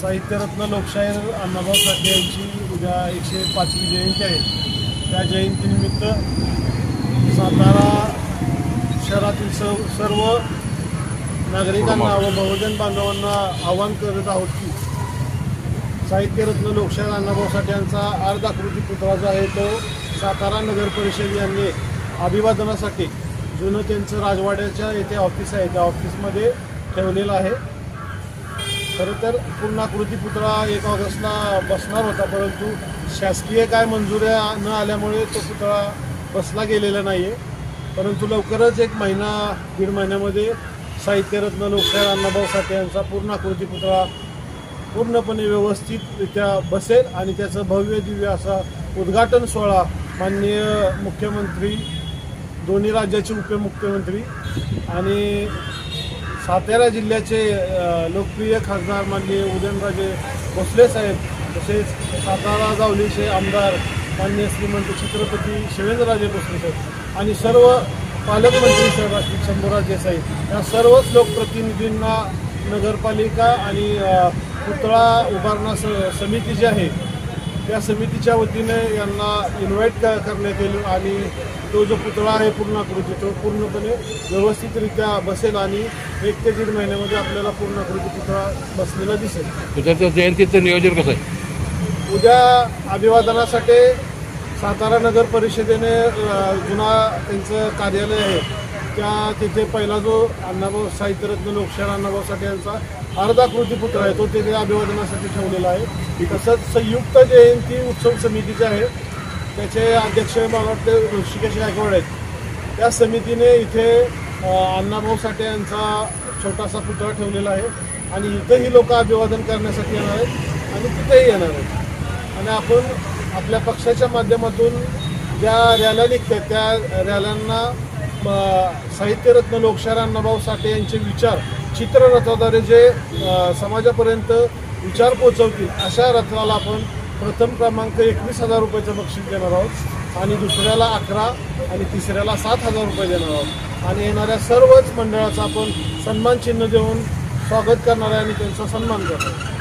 साहित्यरत्न लोकशाहीर अण्णाभाऊ साठे यांची उद्या 105वी जयंती आहे। त्या जयंतीनिमित्त सातारा शहरातील सर्व नागरिकांना व बहुजन बांधवांना आवाहन करत आहोत की साहित्यरत्न लोकशाहीर अण्णाभाऊ साठे यांचा अर्धाकृती पुतळा जो आहे तो सातारा नगर परिषद यांनी अभिवादनासाठी जुनं त्यांचं राजवाड्याच्या येथे ऑफिस आहे त्या ऑफिसमध्ये ठेवलेलं आहे। खरं तर पूर्णाकृती पुतळा 1 ऑगस्टला बसणार होता, परंतु शासकीय काय मंजुऱ्या न आल्यामुळे तो पुतळा बसला गेलेला नाही आहे। परंतु लवकरच 1 महिना 1.5 महिन्यामध्ये साहित्यरत्न लोकशाहीर अण्णाभाऊ साठे यांचा पूर्णाकृती पुतळा पूर्णपणे व्यवस्थितरित्या बसेल आणि त्याचं भव्य दिव्य असा उद्घाटन सोहळा माननीय मुख्यमंत्री, दोन्ही राज्याचे उपमुख्यमंत्री आणि सातारा जिल्ह्याचे लोकप्रिय खासदार माननीय उदयनराजे भोसले साहेब, तसेच सातारा जावलीचे आमदार माननीय श्रीमंत छत्रपती शिवेंद्रराजे भोसले साहेब आणि सर्व पालकमंत्री श्री शंभूराज देसाई या सर्वच लोकप्रतिनिधींना नगरपालिका आणि पुतळा उभारणा समिती जी आहे त्या समितीच्या वतीने यांना इन्व्हाइट करण्यात येईल आणि तो जो पुतळा आहे पूर्णाकृती तो पूर्णपणे व्यवस्थितरित्या बसेल आणि 1 ते 1.5 महिन्यामध्ये आपल्याला पूर्णाकृती पुतळा बसलेला दिसेल। उद्याचं जयंतीचं नियोजन कसं आहे? उद्या अभिवादनासाठी सातारा नगर परिषदेने जुना त्यांचं कार्यालय आहे त्या तिथे पहिला जो अण्णाभाऊ साहित्यरत्न लोकशाहीर अण्णाभाऊ साठे यांचा अर्धाकृती पुतळा आहे तो तिथे अभिवादनासाठी ठेवलेला आहे। तसंच संयुक्त जयंती उत्सव समिती जी आहे त्याचे अध्यक्ष मला वाटते ऋषिकेश गायकवाड आहेत। त्या समितीने इथे अण्णाभाऊ साठे यांचा छोटासा पुतळा ठेवलेला आहे आणि इथंही लोक अभिवादन करण्यासाठी येणार आहेत आणि तिथेही येणार आहेत आणि आपण आपल्या पक्षाच्या माध्यमातून ज्या रॅल्या निघतात त्या रॅल्यांना साहित्यरत्न लोकशाहीर अण्णाभाऊ साठे यांचे विचार चित्ररथाद्वारे जे समाजापर्यंत विचार पोहोचवतील अशा रथाला आपण प्रथम क्रमांक 21,000 रुपयाचं बक्षीस देणार आहोत आणि दुसऱ्याला 11 आणि तिसऱ्याला 7,000 रुपये देणार आहोत आणि येणाऱ्या सर्वच मंडळाचा आपण सन्मान चिन्ह देऊन स्वागत करणार आहे आणि त्यांचा सन्मान करणार आहे।